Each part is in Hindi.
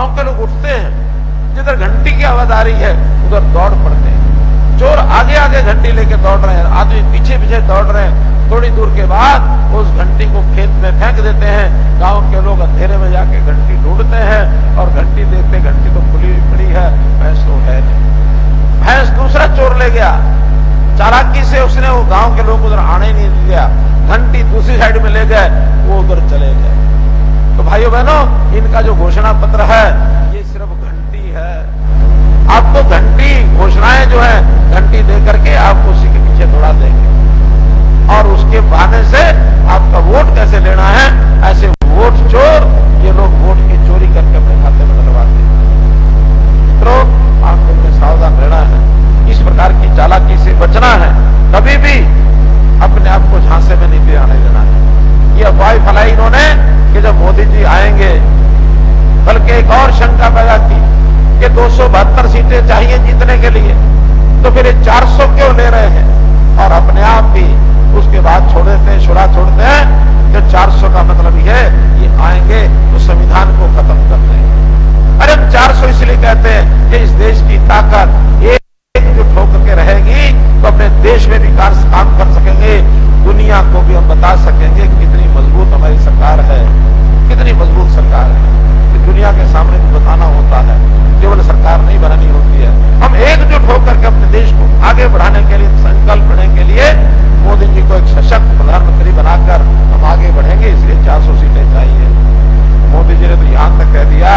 गांव के लोग उठते हैं, जिधर घंटी की आवाज आ रही है उधर दौड़ पड़ते हैं। चोर आगे आगे घंटी लेके दौड़ रहे हैं, आदमी पीछे पीछे दौड़ रहे हैं। थोड़ी दूर के बाद उस घंटी को खेत में फेंक देते हैं। गांव के लोग अंधेरे में जाके घंटी ढूंढते हैं और घंटी देखते, घंटी तो खुली पड़ी है, भैंस तो है नहीं। भैंस दूसरा चोर ले गया, चालाकी से उसने वो गांव के लोग उधर आने नहीं दिया, घंटी दूसरी साइड में ले गए, वो उधर चले गए। तो भाइयों बहनों, इनका जो घोषणा पत्र है ये सिर्फ घंटी है। आपको घंटी घोषणाएं जो है घंटी दे करके आपको उसी के पीछे दौड़ा देंगे और उसके बहाने से आपका वोट कैसे लेना है, ऐसे वोट चोर ये लोग वोट की चोरी करके अपने खाते में डलवाते हैं। मित्रों, आपको अपने सावधान रहना है, इस प्रकार की चालाकी से बचना है, कभी भी अपने आप को झांसे में नहीं आने देना है। ये अफवाह फैलाई इन्होंने कि जब मोदी जी आएंगे, बल्कि एक और शंका पैदा की कि 272 सीटें चाहिए जीतने के लिए, तो फिर ये 400 क्यों ले रहे हैं, और अपने आप ही उसके बाद छोड़ देते हैं, छुड़ा छोड़ते हैं कि 400 का मतलब ये आएंगे तो संविधान को खत्म कर देंगे। अरे हम 400 इसलिए कहते हैं कि इस देश की ताकत एकजुट होकर के रहेगी तो अपने देश में भी काम कर सकेंगे, दुनिया को भी हम बता सकेंगे कितनी मजबूत हमारी सरकार है, कितनी मजबूत सरकार है। दुनिया के सामने भी बताना होता है, केवल सरकार नहीं बनानी होती है। हम एकजुट होकर के अपने देश को आगे बढ़ाने के लिए, संकल्प लेने के लिए मोदी जी को एक सशक्त प्रधानमंत्री बनाकर हम आगे बढ़ेंगे, इसलिए 400 सीटें चाहिए। मोदी जी ने तो यहां तक कह दिया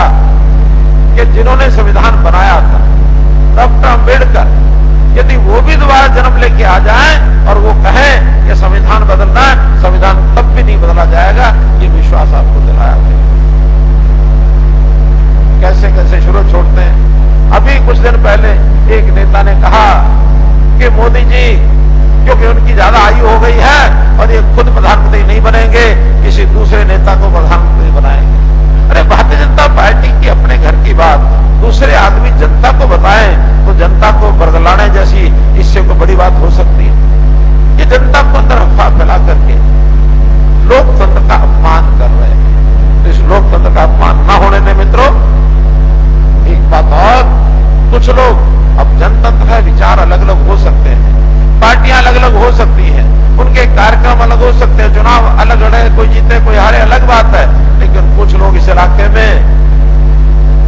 कि जिन्होंने संविधान बनाया था, डॉक्टर अम्बेडकर, यदि वो भी दोबारा जन्म लेके आ जाएं और वो कहें कि संविधान बदलना है, संविधान तब भी नहीं बदला जाएगा, ये विश्वास आपको दिलाया था। कैसे कैसे शुरू छोड़ते हैं। अभी कुछ दिन पहले एक नेता ने कहा कि मोदी जी क्योंकि उनकी ज्यादा आयु हो गई है और ये खुद प्रधानमंत्री नहीं बनेंगे, किसी दूसरे नेता को प्रधानमंत्री बनाएंगे। अरे भारतीय जनता पार्टी की अपने घर की बात दूसरे आदमी जनता को बताएं तो जनता को बरगलाने जैसी इससे कोई बड़ी बात हो सकती है। ये जनता को अंदर अफवाह फैला करके लोकतंत्र का अपमान कर रहे हैं। तो इस लोकतंत्र का अपमान न होने दें मित्रों। एक बात और, कुछ लोग, अब जनतंत्र है, विचार अलग अलग हो सकते हैं, पार्टियां अलग अलग हो सकती हैं, उनके कार्यक्रम अलग हो सकते हैं, चुनाव अलग लड़े, कोई जीते कोई हारे, अलग बात है। लेकिन कुछ लोग इस इलाके में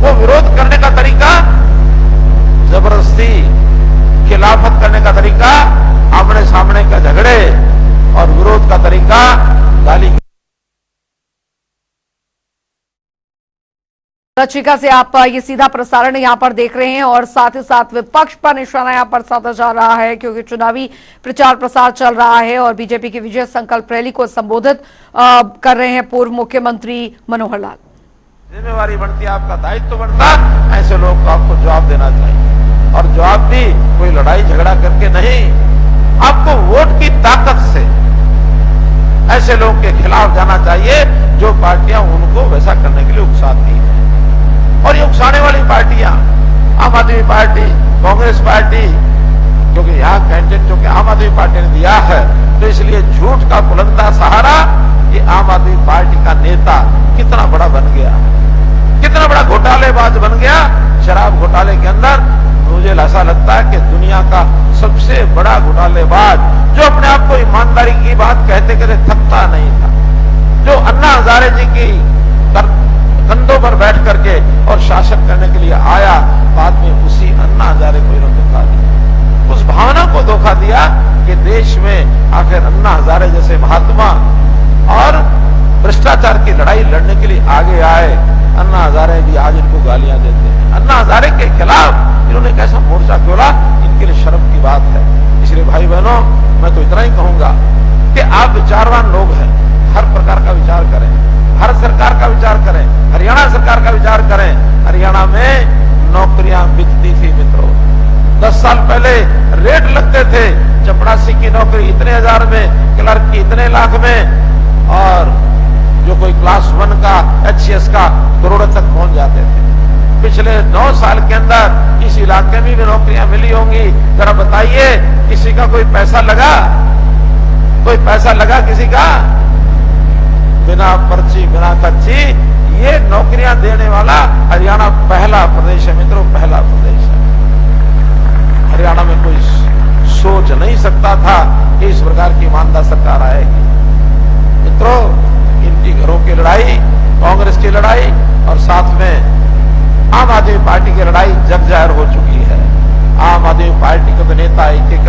वो विरोध करने का तरीका जबरदस्ती, खिलाफत करने का तरीका आमने सामने का झगड़े और विरोध का तरीका गाली। रचिका से आप ये सीधा प्रसारण यहाँ पर देख रहे हैं और साथ ही साथ विपक्ष पर निशाना यहाँ पर साधा जा रहा है, क्योंकि चुनावी प्रचार प्रसार चल रहा है और बीजेपी की विजय संकल्प रैली को संबोधित कर रहे हैं पूर्व मुख्यमंत्री मनोहर लाल। जिम्मेवारी बनती है, आपका दायित्व बनता, ऐसे लोग को आपको जवाब देना चाहिए और जवाब भी कोई लड़ाई झगड़ा करके नहीं, आपको वोट की ताकत से ऐसे लोगों के खिलाफ जाना चाहिए जो पार्टियां उनको वैसा करने के लिए उकसाती है। और ये उकसाने वाली पार्टियां, आम आदमी पार्टी, कांग्रेस पार्टी, क्योंकि यहाँ कैंडिडेट जो कि आम आदमी पार्टी ने दिया है, तो इसलिए झूठ का बुलंदा सहारा ये आम आदमी पार्टी का नेता कितना बड़ा बन गया, कितना बड़ा घोटालेबाज बन गया। शराब घोटाले के अंदर मुझे ऐसा लगता है कि दुनिया का सबसे बड़ा घोटालेबाज, जो अपने आप को ईमानदारी की बात कहते कहते थकता नहीं था, जो अन्ना हजारे जी की कंधों पर बैठ करके और शासन करने के लिए आया, बाद में उसी अन्ना हजारे को इन्होंने धोखा दिया, उस भावना को धोखा दिया कि देश में आखिर अन्ना हजारे जैसे महात्मा और भ्रष्टाचार की लड़ाई लड़ने के लिए आगे आए। अन्ना हजारे भी आज इनको गालियां देते हैं। अन्ना हजारे के खिलाफ इन्होंने कैसा मोर्चा खोला, इनके लिए शर्म की बात है। इसलिए भाई बहनों, मैं तो इतना ही कहूंगा कि आप विचारवान लोग हैं, हर प्रकार का विचार करें, हर सरकार का विचार करें, हरियाणा सरकार का विचार करें। हरियाणा में नौकरियां बिकती थी मित्रों, 10 साल पहले रेट लगते थे, चपरासी की नौकरी इतने हजार में, क्लर्क की इतने लाख में, और जो कोई क्लास 1 का HCS का करोड़ों तक पहुंच जाते थे। पिछले 9 साल के अंदर इस इलाके में भी नौकरियां मिली होंगी। जरा बताइए, किसी का कोई पैसा लगा? कोई पैसा लगा किसी का? बिना पर्ची बिना खर्ची ये नौकरियां देने वाला हरियाणा पहला प्रदेश है मित्रों, पहला प्रदेश है। हरियाणा में कोई सोच नहीं सकता था कि इस प्रकार की ईमानदार सरकार आएगी। मित्रों, इनकी घरों की लड़ाई, कांग्रेस की लड़ाई और साथ में आम आदमी पार्टी की लड़ाई जग जाहिर हो चुकी है। आम आदमी पार्टी के नेता एक एक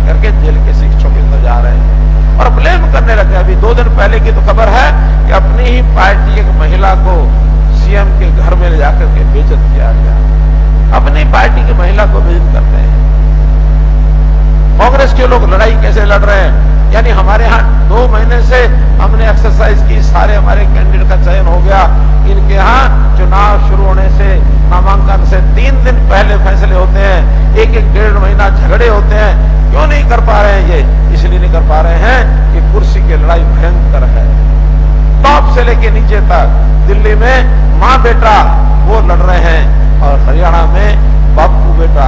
करके जेल के शिक्षकों के अंदर जा रहे हैं और ब्लेम करने लगे। अभी 2 दिन पहले की तो खबर है कि अपनी ही पार्टी एक महिला को सीएम के घर में ले जाकर के बेइज्जत किया गया। अपनी पार्टी की महिला को बेइज्जत करते हैं। कांग्रेस के लोग लड़ाई कैसे लड़ रहे हैं, यानी हमारे यहाँ 2 महीने से हमने एक्सरसाइज की, सारे हमारे कैंडिडेट का चयन हो गया। इनके यहाँ चुनाव शुरू होने से, नामांकन से 3 दिन पहले फैसले होते हैं, 1-1.5 महीना झगड़े होते हैं। क्यों नहीं कर पा रहे हैं ये? इसलिए नहीं कर पा रहे हैं कि कुर्सी की लड़ाई भयंकर है। टॉप से लेके नीचे तक दिल्ली में माँ बेटा वो लड़ रहे हैं और हरियाणा में बापू बेटा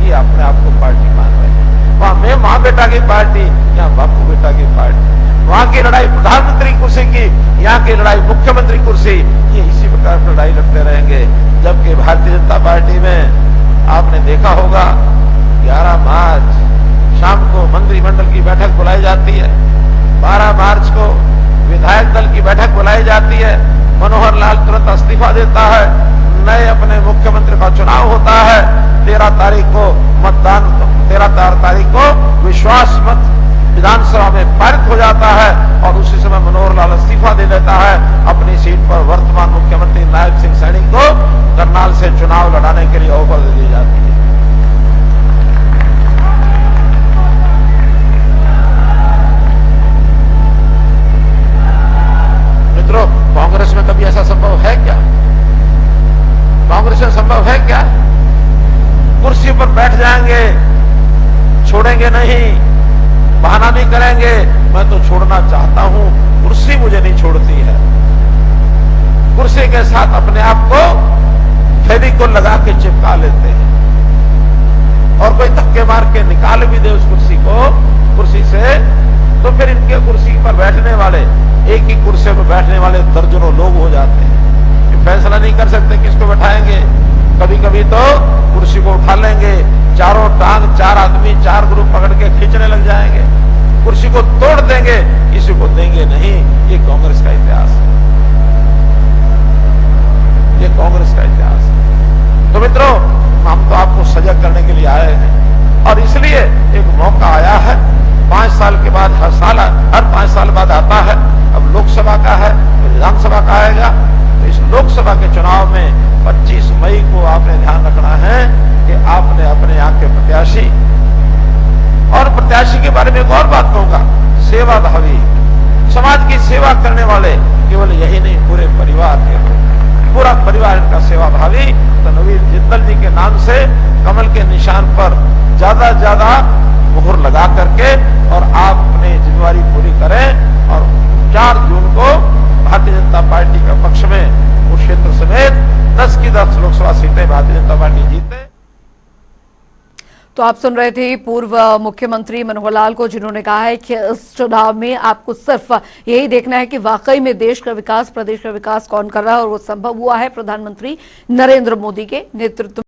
ये अपने आप को पार्टी मान रहे हैं। वहां में माँ बेटा की पार्टी, यहाँ बापू बेटा की पार्टी। वहां की लड़ाई प्रधानमंत्री कुर्सी की, यहाँ की लड़ाई मुख्यमंत्री कुर्सी। ये इसी प्रकार की लड़ाई लड़ते रहेंगे। जबकि भारतीय जनता पार्टी में आपने देखा होगा 11 मार्च शाम को मंत्रिमंडल की बैठक बुलाई जाती है, 12 मार्च को विधायक दल की बैठक बुलाई जाती है। मनोहर लाल तुरंत इस्तीफा देता है, नए अपने मुख्यमंत्री का चुनाव होता है। 13 तारीख को मतदान, 13 तारीख को विश्वास मत विधानसभा में पारित हो जाता है और उसी समय मनोहर लाल इस्तीफा दे देता है। अपनी सीट पर वर्तमान मुख्यमंत्री नायब सिंह सैनी को करनाल से चुनाव लड़ाने के लिए ऑफर दे दी जाती है। मित्रों, कांग्रेस में कभी ऐसा संभव है क्या? कांग्रेस में संभव है क्या? कुर्सी पर बैठ जाएंगे, छोड़ेंगे नहीं, बहाना नहीं करेंगे। मैं तो छोड़ना चाहता हूं, कुर्सी मुझे नहीं छोड़ती है। कुर्सी के साथ अपने आप को फेविकोल लगा के चिपका लेते हैं और कोई धक्के मार के निकाल भी दे उस कुर्सी को, कुर्सी से, तो फिर इनके कुर्सी पर बैठने वाले, एक ही कुर्सी पर बैठने वाले दर्जनों लोग हो जाते हैं। फैसला नहीं कर सकते किसको बैठाएंगे। कभी कभी तो कुर्सी को उठा लेंगे, चारों टांग, 4 आदमी 4 ग्रुप पकड़ के खींचने लग जाएंगे, कुर्सी को तोड़ देंगे, किसी को देंगे नहीं। ये कांग्रेस का इतिहास है, ये कांग्रेस का इतिहास है। तो मित्रों, हम तो आपको सजग करने के लिए आए हैं और इसलिए एक मौका आया है। 5 साल के बाद हर 5 साल बाद आता है। अब लोकसभा का है, विधानसभा का आएगा। तो इस लोकसभा के चुनाव में 25 मई को आपने ध्यान रखना है कि आपने अपने यहाँ के प्रत्याशी, और प्रत्याशी के बारे में एक और बात कहूंगा, सेवाभावी, समाज की सेवा करने वाले, केवल यही नहीं, पूरे परिवार के लोग, पूरा परिवार इनका सेवाभावी। तो नवीन जिंदल जी के नाम से कमल के निशान पर ज्यादा मुहर लगा करके और आप अपनी जिम्मेवारी पूरी करें और 4 जून को भारतीय जनता पार्टी के पक्ष में उस क्षेत्र समेत 10 की 10 लोकसभा सीटें भारतीय जनता पार्टी जीते। तो आप सुन रहे थे पूर्व मुख्यमंत्री मनोहर लाल को, जिन्होंने कहा है कि इस चुनाव में आपको सिर्फ यही देखना है कि वाकई में देश का विकास, प्रदेश का विकास कौन कर रहा है, और वो संभव हुआ है प्रधानमंत्री नरेंद्र मोदी के नेतृत्व